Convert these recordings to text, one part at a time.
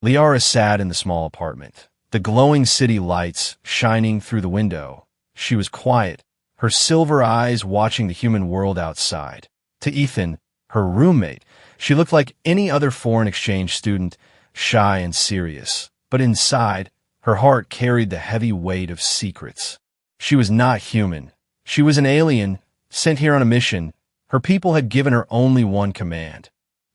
Liara sat in the small apartment, the glowing city lights shining through the window. She was quiet, her silver eyes watching the human world outside. To Ethan, her roommate, she looked like any other foreign exchange student, shy and serious. But inside, her heart carried the heavy weight of secrets. She was not human. She was an alien, sent here on a mission. Her people had given her only one command: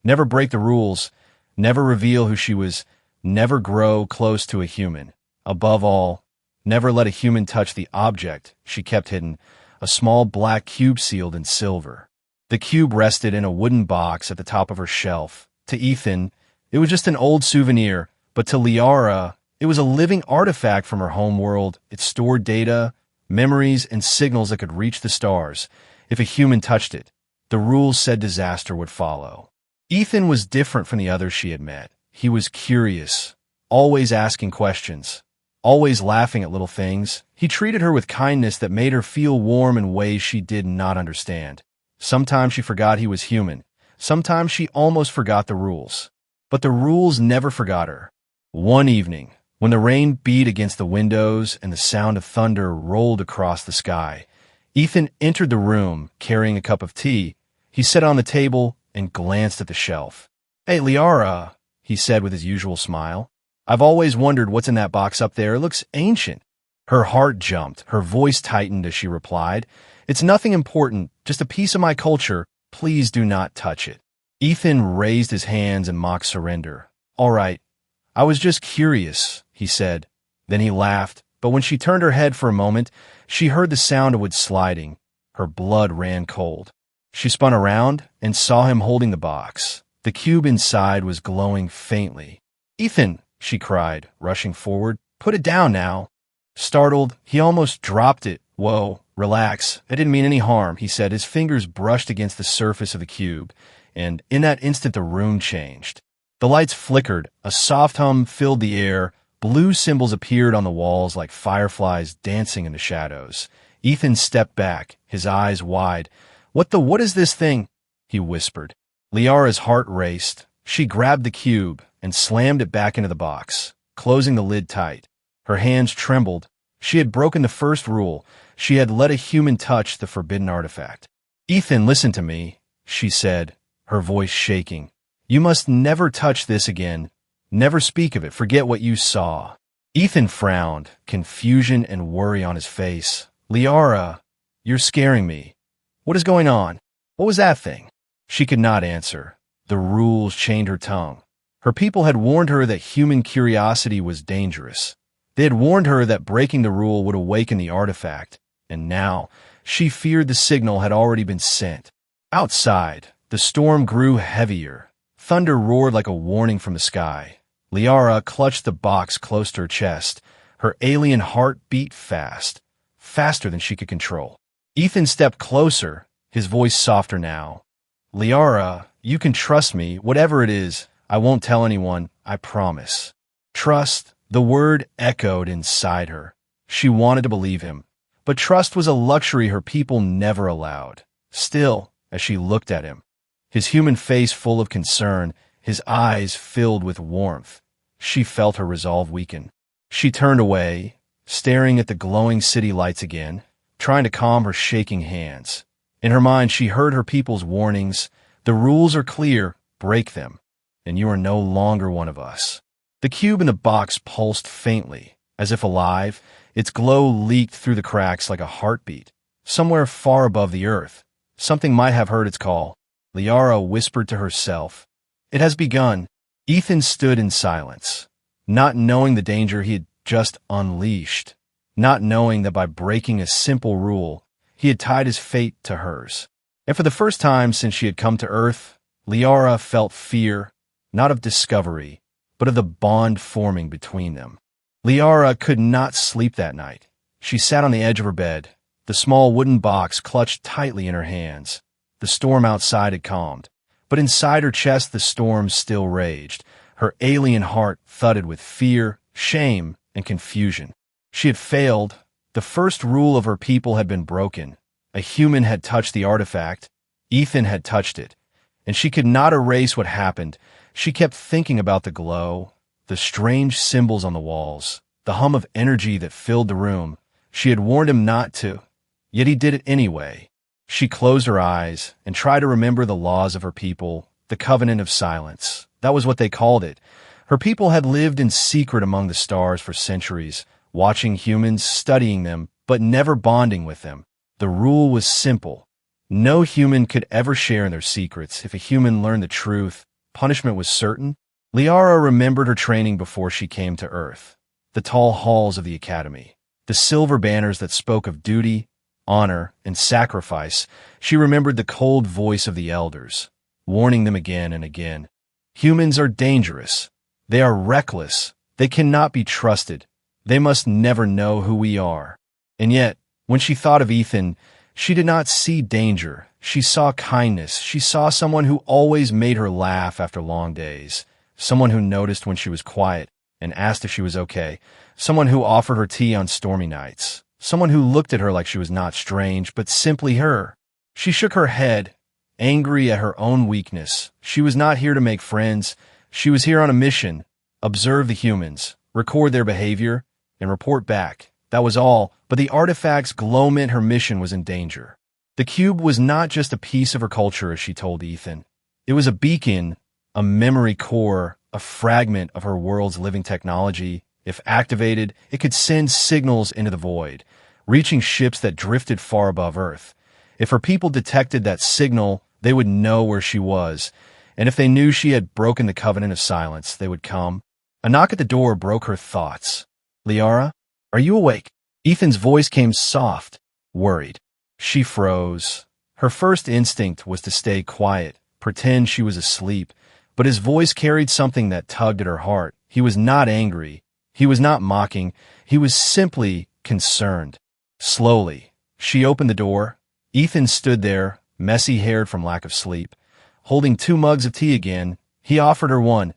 never break the rules, never reveal who she was, never grow close to a human. Above all, never let a human touch the object she kept hidden, a small black cube sealed in silver. The cube rested in a wooden box at the top of her shelf. To Ethan, it was just an old souvenir, but to Liara, it was a living artifact from her home world. It stored data, memories, and signals that could reach the stars. If a human touched it, the rules said disaster would follow. Ethan was different from the others she had met. He was curious, always asking questions, always laughing at little things. He treated her with kindness that made her feel warm in ways she did not understand. Sometimes she forgot he was human. Sometimes she almost forgot the rules. But the rules never forgot her. One evening, when the rain beat against the windows and the sound of thunder rolled across the sky, Ethan entered the room carrying a cup of tea. He sat on the table and glanced at the shelf. "Hey, Liara," he said with his usual smile. "I've always wondered what's in that box up there. It looks ancient." Her heart jumped. Her voice tightened as she replied, "It's nothing important, just a piece of my culture. Please do not touch it." Ethan raised his hands in mock surrender. "All right, I was just curious," he said. Then he laughed, but when she turned her head for a moment, she heard the sound of wood sliding. Her blood ran cold. She spun around and saw him holding the box. The cube inside was glowing faintly. "Ethan," she cried, rushing forward, "put it down now." Startled, he almost dropped it. "Whoa, relax. I didn't mean any harm," he said. His fingers brushed against the surface of the cube, and in that instant the room changed. The lights flickered, a soft hum filled the air, blue symbols appeared on the walls like fireflies dancing in the shadows. Ethan stepped back, his eyes wide. What is this thing?" he whispered. Liara's heart raced. She grabbed the cube and slammed it back into the box, closing the lid tight. Her hands trembled. She had broken the first rule. She had let a human touch the forbidden artifact. "Ethan, listen to me," she said, her voice shaking. "You must never touch this again. Never speak of it. Forget what you saw." Ethan frowned, confusion and worry on his face. "Liara, you're scaring me. What is going on? What was that thing?" She could not answer. The rules chained her tongue. Her people had warned her that human curiosity was dangerous. They had warned her that breaking the rule would awaken the artifact, and now she feared the signal had already been sent. Outside, the storm grew heavier. Thunder roared like a warning from the sky. Liara clutched the box close to her chest. Her alien heart beat fast, faster than she could control. Ethan stepped closer, his voice softer now. "Liara, you can trust me. Whatever it is, I won't tell anyone, I promise." Trust, the word echoed inside her. She wanted to believe him, but trust was a luxury her people never allowed. Still, as she looked at him, his human face full of concern, his eyes filled with warmth, she felt her resolve weaken. She turned away, staring at the glowing city lights again, trying to calm her shaking hands. In her mind, she heard her people's warnings. "The rules are clear. Break them, and you are no longer one of us." The cube in the box pulsed faintly, as if alive. Its glow leaked through the cracks like a heartbeat. Somewhere far above the earth, something might have heard its call. Liara whispered to herself, "It has begun." Ethan stood in silence, not knowing the danger he had just unleashed, not knowing that by breaking a simple rule, he had tied his fate to hers. And for the first time since she had come to Earth, Liara felt fear, not of discovery, but of the bond forming between them. Liara could not sleep that night. She sat on the edge of her bed, the small wooden box clutched tightly in her hands. The storm outside had calmed, but inside her chest the storm still raged. Her alien heart thudded with fear, shame, and confusion. She had failed. The first rule of her people had been broken. A human had touched the artifact. Ethan had touched it, and she could not erase what happened. She kept thinking about the glow, the strange symbols on the walls, the hum of energy that filled the room. She had warned him not to, yet he did it anyway. She closed her eyes and tried to remember the laws of her people, the covenant of silence. That was what they called it. Her people had lived in secret among the stars for centuries, watching humans, studying them, but never bonding with them. The rule was simple. No human could ever share in their secrets. If a human learned the truth, punishment was certain. Liara remembered her training before she came to Earth. The tall halls of the academy, the silver banners that spoke of duty, honor, and sacrifice. She remembered the cold voice of the elders, warning them again and again. Humans are dangerous. They are reckless. They cannot be trusted. They must never know who we are. And yet, when she thought of Ethan, she did not see danger. She saw kindness. She saw someone who always made her laugh after long days. Someone who noticed when she was quiet and asked if she was okay. Someone who offered her tea on stormy nights. Someone who looked at her like she was not strange, but simply her. She shook her head, angry at her own weakness. She was not here to make friends. She was here on a mission. Observe the humans, record their behavior, and report back. That was all, but the artifact's glow meant her mission was in danger. The cube was not just a piece of her culture, as she told Ethan. It was a beacon, a memory core, a fragment of her world's living technology. If activated, it could send signals into the void, reaching ships that drifted far above Earth. If her people detected that signal, they would know where she was, and if they knew she had broken the covenant of silence, they would come. A knock at the door broke her thoughts. Liara? Are you awake? Ethan's voice came soft, worried. She froze. Her first instinct was to stay quiet, pretend she was asleep, but his voice carried something that tugged at her heart. He was not angry. He was not mocking. He was simply concerned. Slowly, she opened the door. Ethan stood there, messy-haired from lack of sleep, holding 2 mugs of tea again. He offered her one.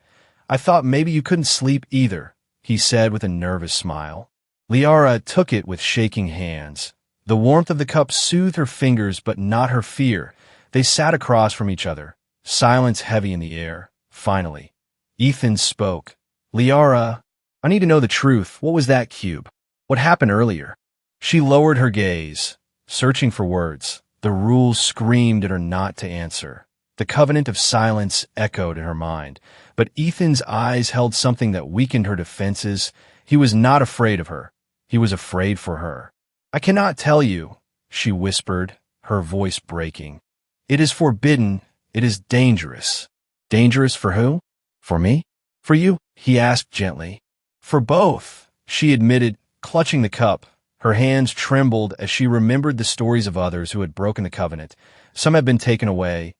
I thought maybe you couldn't sleep either, he said with a nervous smile. Liara took it with shaking hands. The warmth of the cup soothed her fingers, but not her fear. They sat across from each other, silence heavy in the air. Finally, Ethan spoke. Liara, I need to know the truth. What was that cube? What happened earlier? She lowered her gaze, searching for words. The rules screamed at her not to answer. The covenant of silence echoed in her mind, but Ethan's eyes held something that weakened her defenses. He was not afraid of her. He was afraid for her. I cannot tell you, she whispered, her voice breaking. It is forbidden. It is dangerous. Dangerous for who? For me? For you? He asked gently. For both, she admitted, clutching the cup. Her hands trembled as she remembered the stories of others who had broken the covenant. Some had been taken away,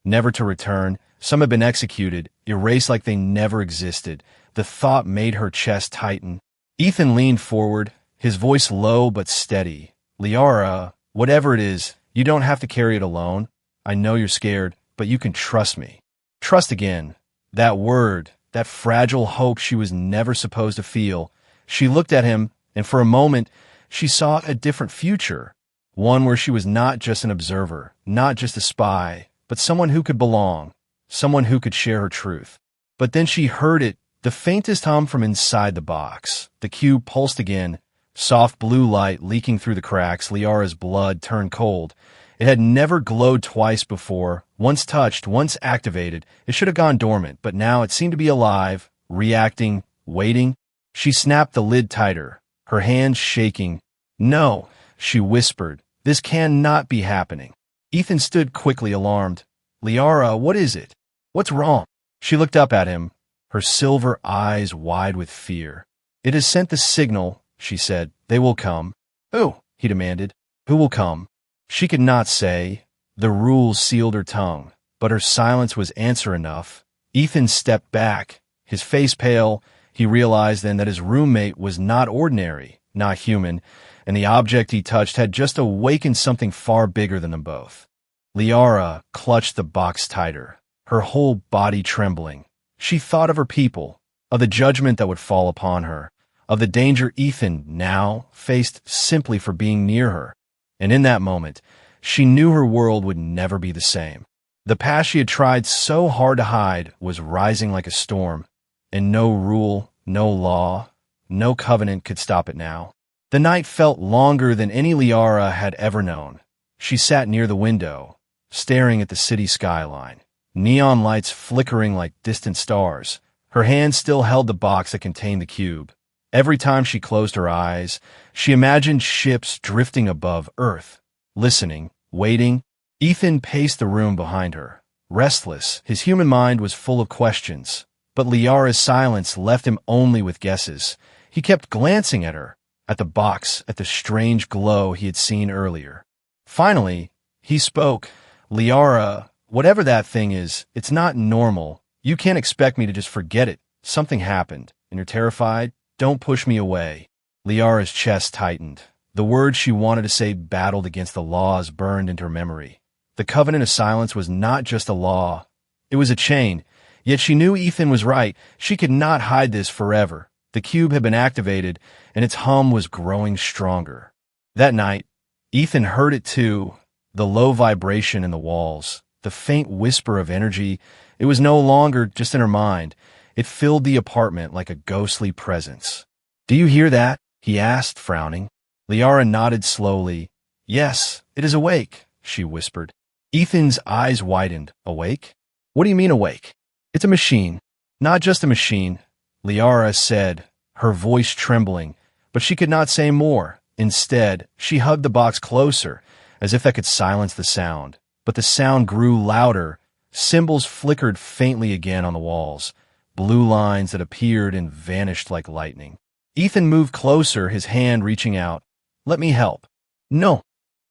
never to return. Some had been executed, erased like they never existed. The thought made her chest tighten. Ethan leaned forward, his voice low but steady. Liara, whatever it is, you don't have to carry it alone. I know you're scared, but you can trust me. Trust again. That word, that fragile hope she was never supposed to feel. She looked at him, and for a moment, she saw a different future. One where she was not just an observer, not just a spy, but someone who could belong, someone who could share her truth. But then she heard it, the faintest hum from inside the box. The cube pulsed again, soft blue light leaking through the cracks. Liara's blood turned cold. It had never glowed twice before. Once touched, once activated, it should have gone dormant, but now it seemed to be alive, reacting, waiting. She snapped the lid tighter, her hands shaking. No, she whispered. This cannot be happening. Ethan stood quickly, alarmed. Liara, what is it? What's wrong? She looked up at him, her silver eyes wide with fear. It has sent the signal, she said. They will come. Who? He demanded. Who will come? She could not say. The rules sealed her tongue, but her silence was answer enough. Ethan stepped back, his face pale. He realized then that his roommate was not ordinary, not human, and the object he touched had just awakened something far bigger than them both. Liara clutched the box tighter, her whole body trembling. She thought of her people, of the judgment that would fall upon her, of the danger Ethan now faced simply for being near her. And in that moment, she knew her world would never be the same. The past she had tried so hard to hide was rising like a storm. and no rule, no law, no covenant could stop it now. The night felt longer than any Liara had ever known. She sat near the window, staring at the city skyline, neon lights flickering like distant stars. Her hand still held the box that contained the cube. Every time she closed her eyes, she imagined ships drifting above Earth. Listening, waiting, Ethan paced the room behind her. Restless, his human mind was full of questions, but Liara's silence left him only with guesses. He kept glancing at her, at the box, at the strange glow he had seen earlier. Finally, he spoke. "Liara, whatever that thing is, it's not normal. You can't expect me to just forget it. Something happened, and you're terrified? Don't push me away." Liara's chest tightened. The words she wanted to say battled against the laws burned into her memory. The covenant of silence was not just a law. It was a chain. Yet she knew Ethan was right. She could not hide this forever. The cube had been activated, and its hum was growing stronger. That night, Ethan heard it too, the low vibration in the walls, the faint whisper of energy. It was no longer just in her mind. It filled the apartment like a ghostly presence. "Do you hear that?" he asked, frowning. Liara nodded slowly. "Yes, it is awake," she whispered. Ethan's eyes widened. "Awake? What do you mean awake?" "It's a machine." "Not just a machine," Liara said, her voice trembling, but she could not say more. Instead, she hugged the box closer, as if that could silence the sound. But the sound grew louder. Symbols flickered faintly again on the walls, blue lines that appeared and vanished like lightning. Ethan moved closer, his hand reaching out. "Let me help." "No,"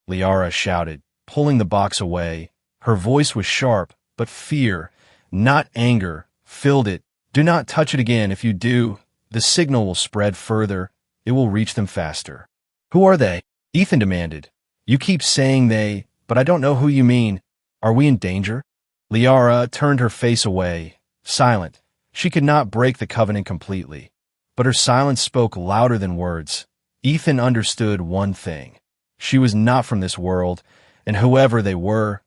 Liara shouted, pulling the box away. Her voice was sharp, but fear, not anger, filled it. "Do not touch it again. If you do, the signal will spread further. It will reach them faster." "Who are they?" Ethan demanded. "You keep saying they, but I don't know who you mean. Are we in danger?" Liara turned her face away, silent. She could not break the covenant completely, but her silence spoke louder than words. Ethan understood one thing. She was not from this world, and whoever they were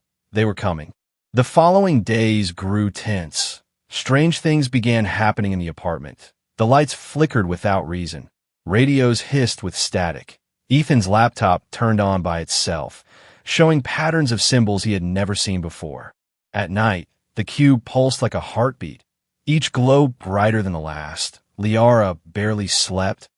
coming. The following days grew tense. Strange things began happening in the apartment. The lights flickered without reason. Radios hissed with static. Ethan's laptop turned on by itself, showing patterns of symbols he had never seen before. At night, the cube pulsed like a heartbeat, each glow brighter than the last. Liara barely slept,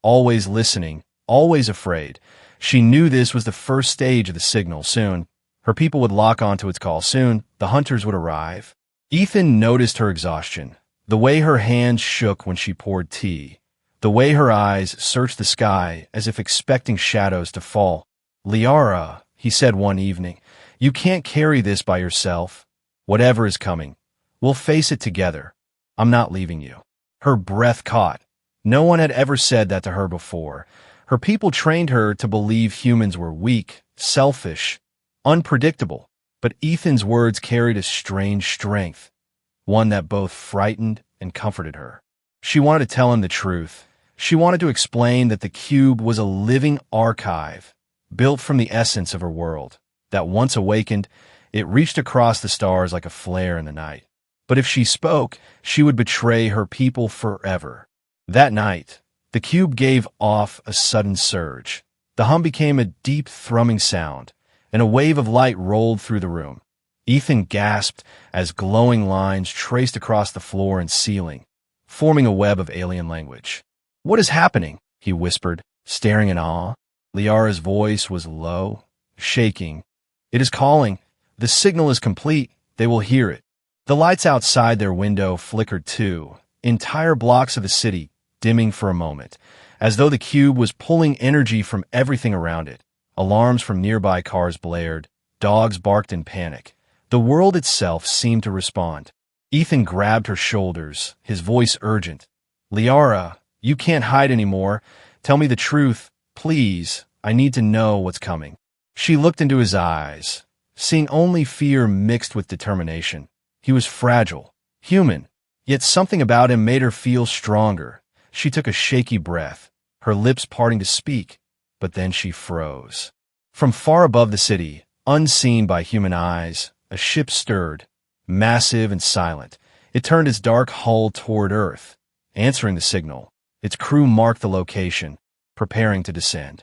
always listening, always afraid. She knew this was the first stage of the signal. Soon, her people would lock onto its call. Soon, the hunters would arrive. Ethan noticed her exhaustion, the way her hands shook when she poured tea, the way her eyes searched the sky as if expecting shadows to fall. "Liara," he said one evening, "you can't carry this by yourself. Whatever is coming, we'll face it together. I'm not leaving you." Her breath caught. No one had ever said that to her before. Her people trained her to believe humans were weak, selfish, unpredictable. But Ethan's words carried a strange strength, one that both frightened and comforted her. She wanted to tell him the truth. She wanted to explain that the cube was a living archive, built from the essence of her world, that once awakened, it reached across the stars like a flare in the night. But if she spoke, she would betray her people forever. That night, the cube gave off a sudden surge. The hum became a deep thrumming sound, and a wave of light rolled through the room. Ethan gasped as glowing lines traced across the floor and ceiling, forming a web of alien language. "What is happening?" he whispered, staring in awe. Liara's voice was low, shaking. "It is calling. The signal is complete. They will hear it." The lights outside their window flickered too, entire blocks of the city dimming for a moment, as though the cube was pulling energy from everything around it. Alarms from nearby cars blared. Dogs barked in panic. The world itself seemed to respond. Ethan grabbed her shoulders, his voice urgent. "Liara, you can't hide anymore. Tell me the truth, please. I need to know what's coming." She looked into his eyes, seeing only fear mixed with determination. He was fragile, human, yet something about him made her feel stronger. She took a shaky breath, her lips parting to speak, but then she froze. From far above the city, unseen by human eyes, a ship stirred, massive and silent. It turned its dark hull toward Earth, answering the signal. Its crew marked the location, preparing to descend.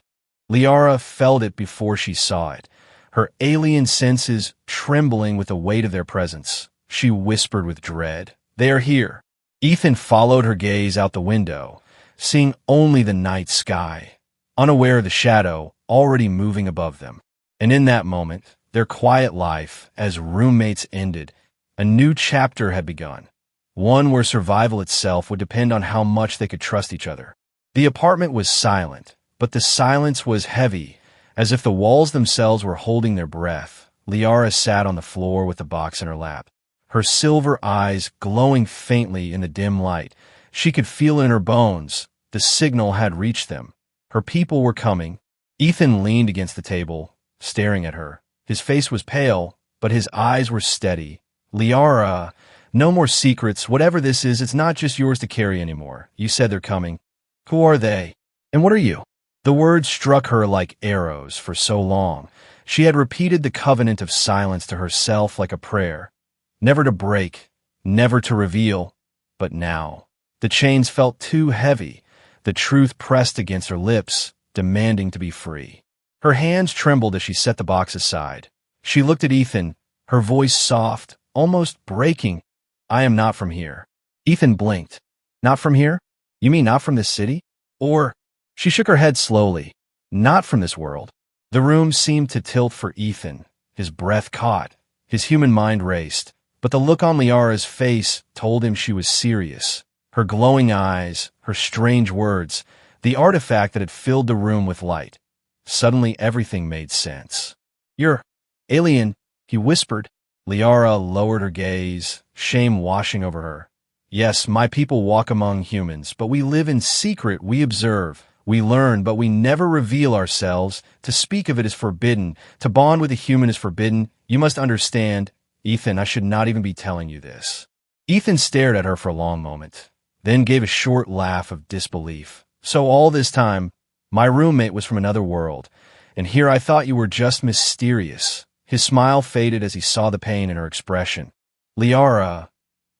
Liara felt it before she saw it, her alien senses trembling with the weight of their presence. She whispered with dread, "They are here." Ethan followed her gaze out the window, seeing only the night sky, unaware of the shadow already moving above them. And in that moment, their quiet life as roommates ended. A new chapter had begun, one where survival itself would depend on how much they could trust each other. The apartment was silent, but the silence was heavy, as if the walls themselves were holding their breath. Liara sat on the floor with the box in her lap, her silver eyes glowing faintly in the dim light. She could feel in her bones. The signal had reached them. Her people were coming. Ethan leaned against the table, staring at her. His face was pale, but his eyes were steady. "Liara, no more secrets. Whatever this is, it's not just yours to carry anymore. You said they're coming. Who are they? And what are you?" The words struck her like arrows for so long. She had repeated the covenant of silence to herself like a prayer. Never to break, never to reveal. But now, the chains felt too heavy. The truth pressed against her lips, demanding to be free. Her hands trembled as she set the box aside. She looked at Ethan, her voice soft, almost breaking. "I am not from here." Ethan blinked. "Not from here? You mean not from this city? Or—" She shook her head slowly. "Not from this world." The room seemed to tilt for Ethan. His breath caught. His human mind raced. But the look on Liara's face told him she was serious. Her glowing eyes, her strange words, the artifact that had filled the room with light. Suddenly everything made sense. "You're alien," he whispered. Liara lowered her gaze, shame washing over her. "Yes, my people walk among humans, but we live in secret. We observe. We learn, but we never reveal ourselves. To speak of it is forbidden. To bond with a human is forbidden. You must understand." "Ethan, I should not even be telling you this." Ethan stared at her for a long moment, then gave a short laugh of disbelief. "So all this time, my roommate was from another world, and here I thought you were just mysterious." His smile faded as he saw the pain in her expression. "Liara,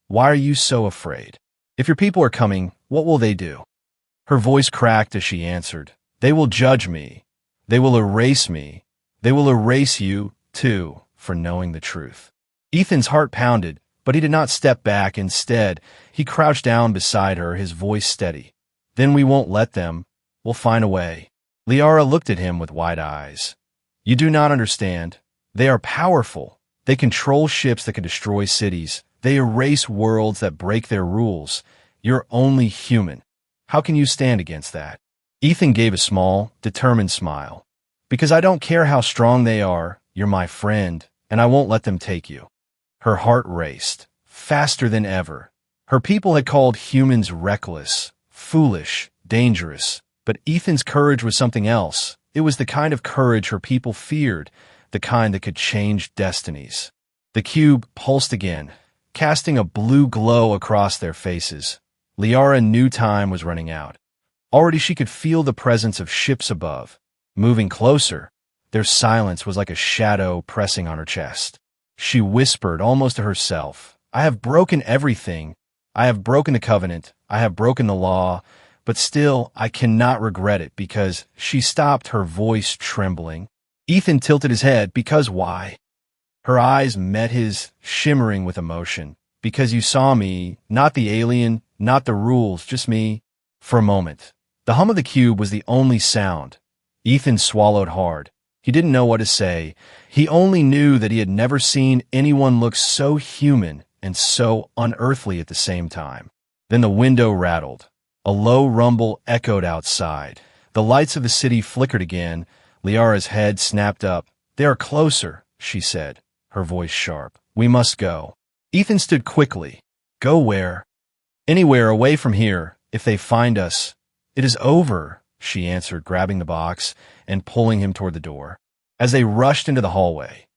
why are you so afraid? If your people are coming, what will they do?" Her voice cracked as she answered, "They will judge me. They will erase me. They will erase you, too, for knowing the truth." Ethan's heart pounded, but he did not step back. Instead, he crouched down beside her, his voice steady. "Then we won't let them. We'll find a way." Liara looked at him with wide eyes. "You do not understand. They are powerful. They control ships that can destroy cities. They erase worlds that break their rules. You're only human. How can you stand against that?" Ethan gave a small, determined smile. "Because I don't care how strong they are. You're my friend, and I won't let them take you." Her heart raced, faster than ever. Her people had called humans reckless, foolish, dangerous. But Ethan's courage was something else. It was the kind of courage her people feared, the kind that could change destinies. The cube pulsed again, casting a blue glow across their faces. Liara knew time was running out. Already she could feel the presence of ships above. Moving closer, their silence was like a shadow pressing on her chest. She whispered almost to herself, "I have broken everything. I have broken the covenant. I have broken the law. But still, I cannot regret it because—" She stopped, her voice trembling. Ethan tilted his head. "Because why?" Her eyes met his, shimmering with emotion. "Because you saw me, not the alien, not the rules, just me." For a moment, the hum of the cube was the only sound. Ethan swallowed hard. He didn't know what to say. He only knew that he had never seen anyone look so human and so unearthly at the same time. Then the window rattled. A low rumble echoed outside. The lights of the city flickered again. Liara's head snapped up. "They are closer," she said, her voice sharp. "We must go." Ethan stood quickly. "Go where?" "Anywhere away from here. If they find us." "It is over," she answered, grabbing the box and pulling him toward the door. As they rushed into the hallway,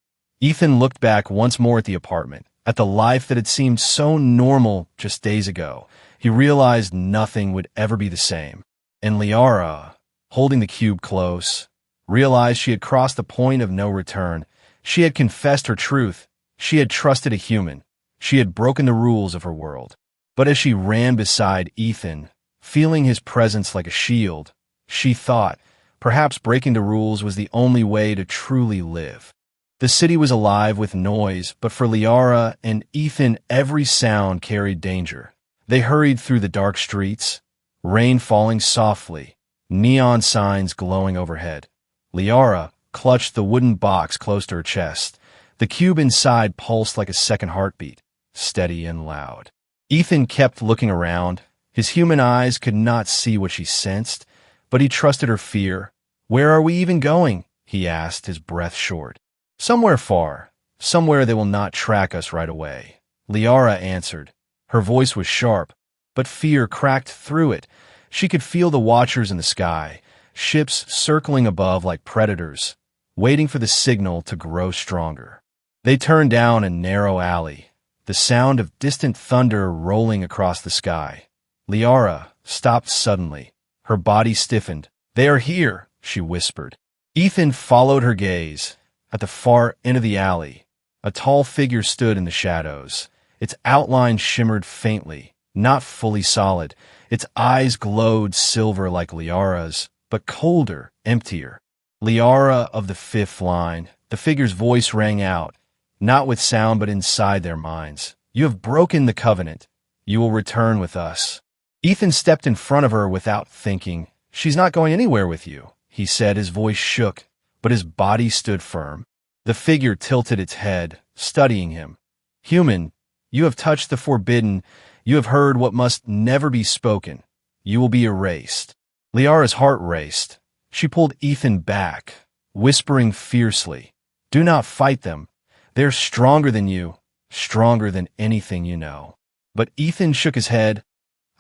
Ethan looked back once more at the apartment, at the life that had seemed so normal just days ago. He realized nothing would ever be the same. And Liara, holding the cube close, realized she had crossed the point of no return. She had confessed her truth. She had trusted a human. She had broken the rules of her world. But as she ran beside Ethan, feeling his presence like a shield, she thought, perhaps breaking the rules was the only way to truly live. The city was alive with noise, but for Liara and Ethan, every sound carried danger. They hurried through the dark streets, rain falling softly, neon signs glowing overhead. Liara clutched the wooden box close to her chest. The cube inside pulsed like a second heartbeat, steady and loud. Ethan kept looking around. His human eyes could not see what she sensed, but he trusted her fear. "Where are we even going?" he asked, his breath short. "Somewhere far. Somewhere they will not track us right away," Liara answered. Her voice was sharp, but fear cracked through it. She could feel the watchers in the sky, ships circling above like predators, waiting for the signal to grow stronger. They turned down a narrow alley, the sound of distant thunder rolling across the sky. Liara stopped suddenly. Her body stiffened. "They are here," she whispered. Ethan followed her gaze. At the far end of the alley, a tall figure stood in the shadows. Its outline shimmered faintly, not fully solid. Its eyes glowed silver like Liara's, but colder, emptier. "Liara of the fifth line," the figure's voice rang out, not with sound but inside their minds. "You have broken the covenant. You will return with us." Ethan stepped in front of her without thinking. "She's not going anywhere with you," he said. His voice shook, but his body stood firm. The figure tilted its head, studying him. "Human, you have touched the forbidden. You have heard what must never be spoken. You will be erased." Liara's heart raced. She pulled Ethan back, whispering fiercely, "Do not fight them. They're stronger than you, stronger than anything you know." But Ethan shook his head.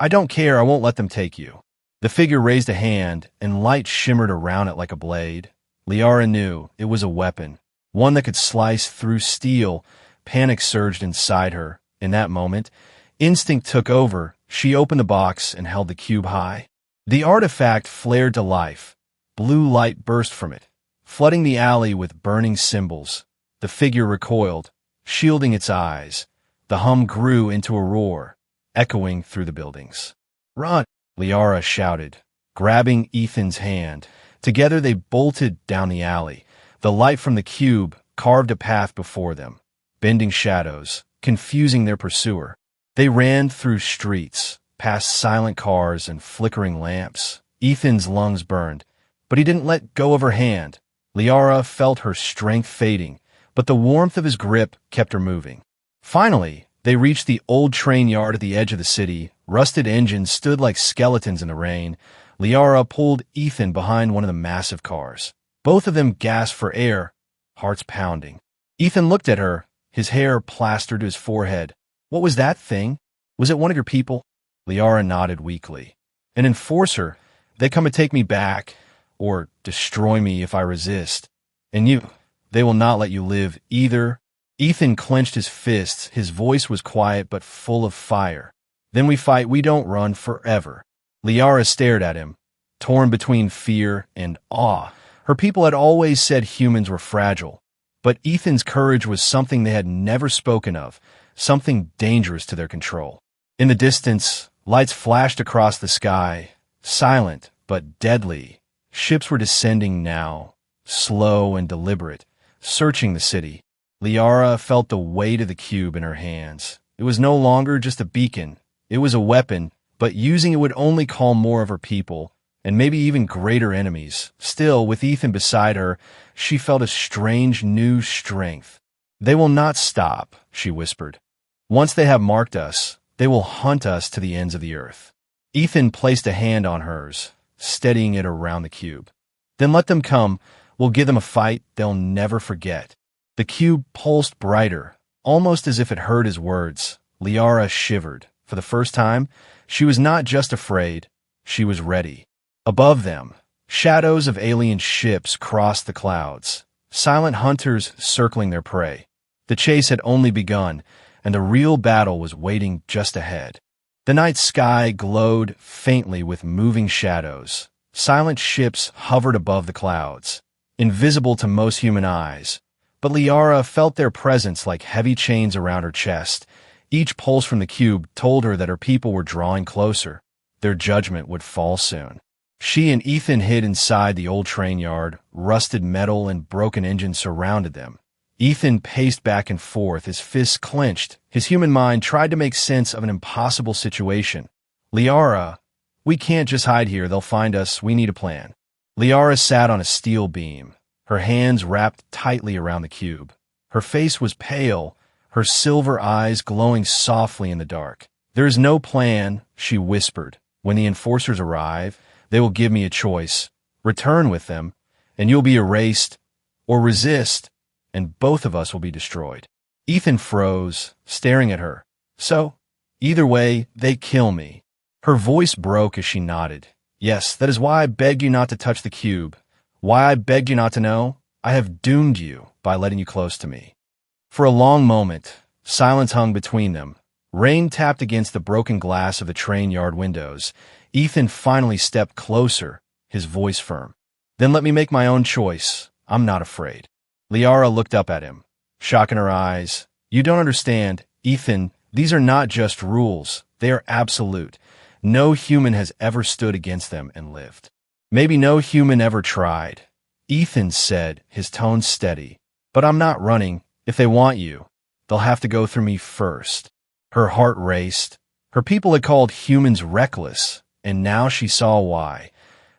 "I don't care. I won't let them take you." The figure raised a hand, and light shimmered around it like a blade. Liara knew it was a weapon, one that could slice through steel. Panic surged inside her. In that moment, instinct took over. She opened the box and held the cube high. The artifact flared to life. Blue light burst from it, flooding the alley with burning symbols. The figure recoiled, shielding its eyes. The hum grew into a roar, echoing through the buildings. "Run!" Liara shouted, grabbing Ethan's hand. Together they bolted down the alley. The light from the cube carved a path before them, bending shadows, confusing their pursuer. They ran through streets, past silent cars and flickering lamps. Ethan's lungs burned, but he didn't let go of her hand. Liara felt her strength fading, but the warmth of his grip kept her moving. Finally, they reached the old train yard at the edge of the city. Rusted engines stood like skeletons in the rain. Liara pulled Ethan behind one of the massive cars. Both of them gasped for air, hearts pounding. Ethan looked at her, his hair plastered to his forehead. "What was that thing? Was it one of your people?" Liara nodded weakly. "An enforcer. They come to take me back, or destroy me if I resist. And you, they will not let you live either." Ethan clenched his fists. His voice was quiet but full of fire. "Then we fight. We don't run forever." Liara stared at him, torn between fear and awe. Her people had always said humans were fragile, but Ethan's courage was something they had never spoken of, something dangerous to their control. In the distance, lights flashed across the sky, silent but deadly. Ships were descending now, slow and deliberate, searching the city. Liara felt the weight of the cube in her hands. It was no longer just a beacon. It was a weapon, but using it would only call more of her people, and maybe even greater enemies. Still, with Ethan beside her, she felt a strange new strength. "They will not stop," she whispered. "Once they have marked us, they will hunt us to the ends of the earth." Ethan placed a hand on hers, steadying it around the cube. "Then let them come. We'll give them a fight they'll never forget." The cube pulsed brighter, almost as if it heard his words. Liara shivered. For the first time, she was not just afraid, she was ready. Above them, shadows of alien ships crossed the clouds, silent hunters circling their prey. The chase had only begun, and the real battle was waiting just ahead. The night sky glowed faintly with moving shadows. Silent ships hovered above the clouds, invisible to most human eyes. But Liara felt their presence like heavy chains around her chest. Each pulse from the cube told her that her people were drawing closer. Their judgment would fall soon. She and Ethan hid inside the old train yard. Rusted metal and broken engines surrounded them. Ethan paced back and forth, his fists clenched. His human mind tried to make sense of an impossible situation. Liara, we can't just hide here. They'll find us. We need a plan. Liara sat on a steel beam, her hands wrapped tightly around the cube. Her face was pale, her silver eyes glowing softly in the dark. There is no plan, she whispered. When the enforcers arrive, they will give me a choice. Return with them, and you'll be erased, or resist, and both of us will be destroyed. Ethan froze, staring at her. So, either way, they kill me. Her voice broke as she nodded. Yes, that is why I begged you not to touch the cube. Why I begged you not to know? I have doomed you by letting you close to me. For a long moment, silence hung between them. Rain tapped against the broken glass of the train yard windows. Ethan finally stepped closer, his voice firm. Then let me make my own choice. I'm not afraid. Liara looked up at him, shock in her eyes. You don't understand, Ethan. These are not just rules. They are absolute. No human has ever stood against them and lived. Maybe no human ever tried. Ethan said, his tone steady. But I'm not running. If they want you, they'll have to go through me first. Her heart raced. Her people had called humans reckless, and now she saw why.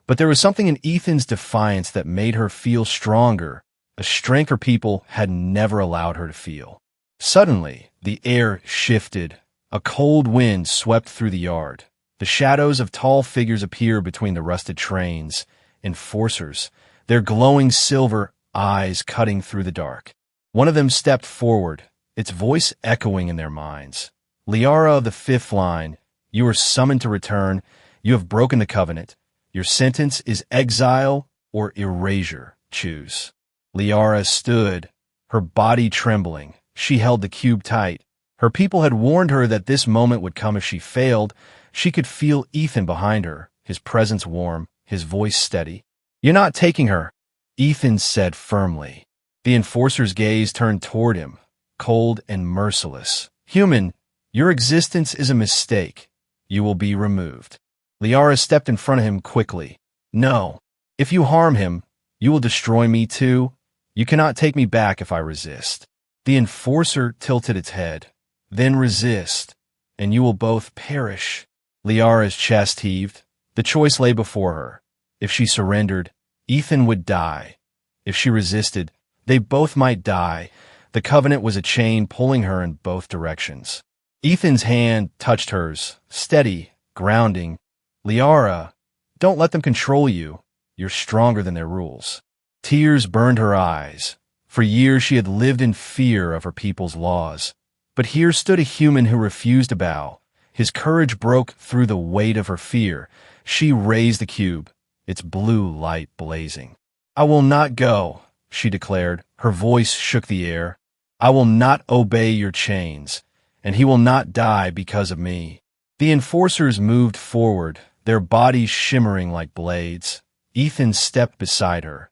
But there was something in Ethan's defiance that made her feel stronger, a strength her people had never allowed her to feel. Suddenly, the air shifted. A cold wind swept through the yard. The shadows of tall figures appeared between the rusted trains, enforcers, their glowing silver eyes cutting through the dark. One of them stepped forward, its voice echoing in their minds. Liara of the fifth line, you are summoned to return. You have broken the covenant. Your sentence is exile or erasure. Choose. Liara stood, her body trembling. She held the cube tight. Her people had warned her that this moment would come if she failed. She could feel Ethan behind her, his presence warm, his voice steady. You're not taking her, Ethan said firmly. The enforcer's gaze turned toward him, cold and merciless. Human, your existence is a mistake. You will be removed. Liara stepped in front of him quickly. No. If you harm him, you will destroy me too. You cannot take me back if I resist. The enforcer tilted its head. Then resist, and you will both perish. Liara's chest heaved. The choice lay before her. If she surrendered, Ethan would die. If she resisted, they both might die. The covenant was a chain pulling her in both directions. Ethan's hand touched hers, steady, grounding. Liara, don't let them control you. You're stronger than their rules. Tears burned her eyes. For years she had lived in fear of her people's laws. But here stood a human who refused to bow. His courage broke through the weight of her fear. She raised the cube, its blue light blazing. I will not go, she declared. Her voice shook the air. I will not obey your chains, and he will not die because of me. The enforcers moved forward, their bodies shimmering like blades. Ethan stepped beside her,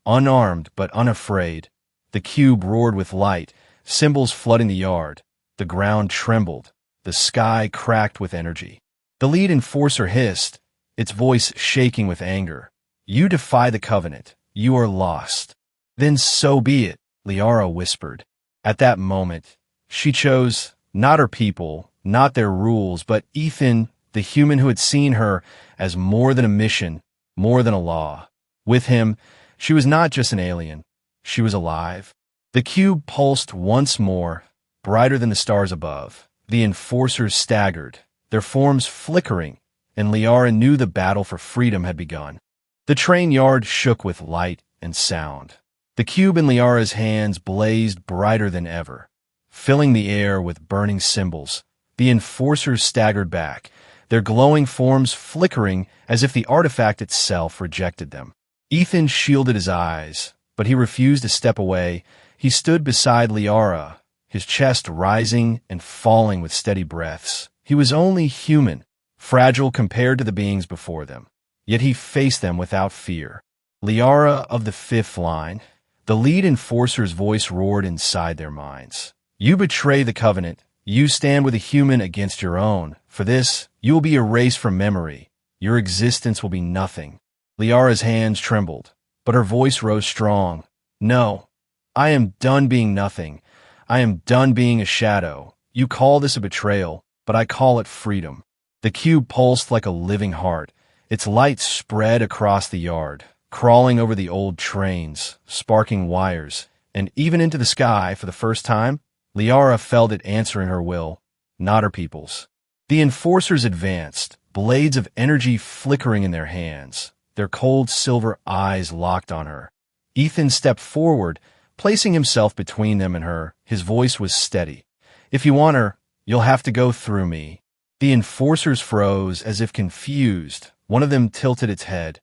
unarmed but unafraid. The cube roared with light, symbols flooding the yard. The ground trembled. The sky cracked with energy. The lead enforcer hissed, its voice shaking with anger. You defy the covenant. You are lost. Then so be it, Liara whispered. At that moment, she chose not her people, not their rules, but Ethan, the human who had seen her as more than a mission, more than a law. With him, she was not just an alien. She was alive. The cube pulsed once more, brighter than the stars above. The enforcers staggered, their forms flickering, and Liara knew the battle for freedom had begun. The train yard shook with light and sound. The cube in Liara's hands blazed brighter than ever, filling the air with burning symbols. The enforcers staggered back, their glowing forms flickering as if the artifact itself rejected them. Ethan shielded his eyes, but he refused to step away. He stood beside Liara, his chest rising and falling with steady breaths. He was only human, fragile compared to the beings before them. Yet he faced them without fear. Liara of the fifth line, the lead enforcer's voice roared inside their minds. You betray the covenant, You stand with a human against your own. For this, you will be erased from memory. Your existence will be nothing. Liara's hands trembled, but her voice rose strong. No, I am done being nothing. I am done being a shadow. You call this a betrayal, but I call it freedom. The cube pulsed like a living heart. Its light spread across the yard, crawling over the old trains, sparking wires, and even into the sky for the first time, Liara felt it answering her will, not her people's. The enforcers advanced, blades of energy flickering in their hands, their cold silver eyes locked on her. Ethan stepped forward, placing himself between them and her. His voice was steady. If you want her, you'll have to go through me. The enforcers froze as if confused. One of them tilted its head.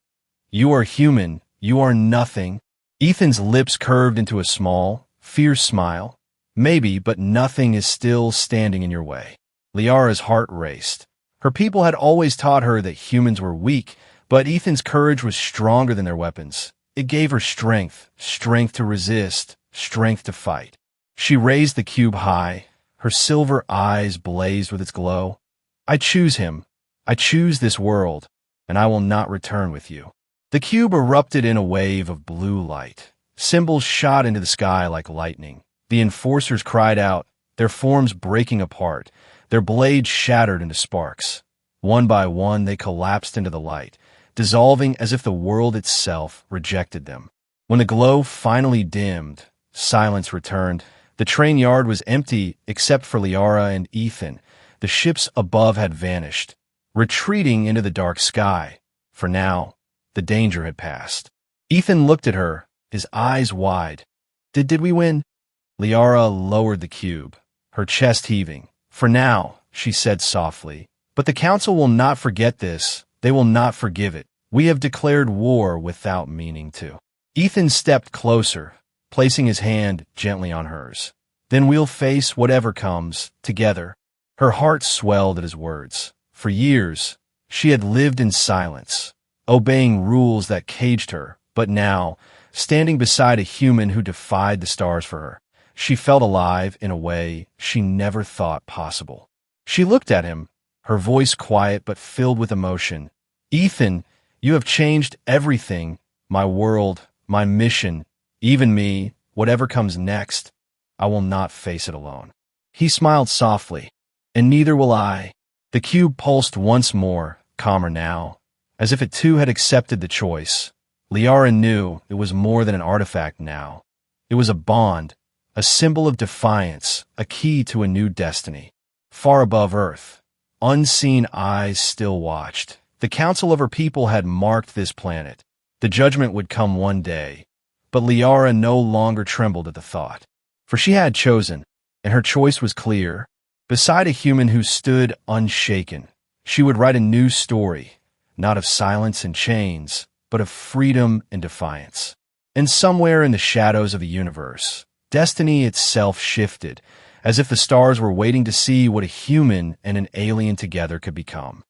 You are human. You are nothing. Ethan's lips curved into a small, fierce smile. Maybe, but nothing is still standing in your way. Liara's heart raced. Her people had always taught her that humans were weak, but Ethan's courage was stronger than their weapons. It gave her strength, strength to resist, strength to fight. She raised the cube high. Her silver eyes blazed with its glow. I choose him. I choose this world, and I will not return with you. The cube erupted in a wave of blue light. Symbols shot into the sky like lightning. The enforcers cried out, their forms breaking apart, their blades shattered into sparks. One by one, they collapsed into the light, dissolving as if the world itself rejected them. When the glow finally dimmed, silence returned. The train yard was empty except for Liara and Ethan. The ships above had vanished, retreating into the dark sky. For now, the danger had passed. Ethan looked at her, his eyes wide. Did we win? Liara lowered the cube, her chest heaving. For now, she said softly. But the council will not forget this. They will not forgive it. We have declared war without meaning to. Ethan stepped closer, placing his hand gently on hers. Then we'll face whatever comes, together. Her heart swelled at his words. For years, she had lived in silence, obeying rules that caged her. But now, standing beside a human who defied the stars for her, she felt alive in a way she never thought possible. She looked at him, her voice quiet but filled with emotion. Ethan, you have changed everything. My world, my mission, even me, whatever comes next, I will not face it alone. He smiled softly. And neither will I. The cube pulsed once more, calmer now, as if it too had accepted the choice. Liara knew it was more than an artifact now. It was a bond, a symbol of defiance, a key to a new destiny. Far above Earth, unseen eyes still watched. The council of her people had marked this planet. The judgment would come one day, but Liara no longer trembled at the thought. For she had chosen, and her choice was clear. Beside a human who stood unshaken, she would write a new story, not of silence and chains, but of freedom and defiance. And somewhere in the shadows of the universe, destiny itself shifted, as if the stars were waiting to see what a human and an alien together could become.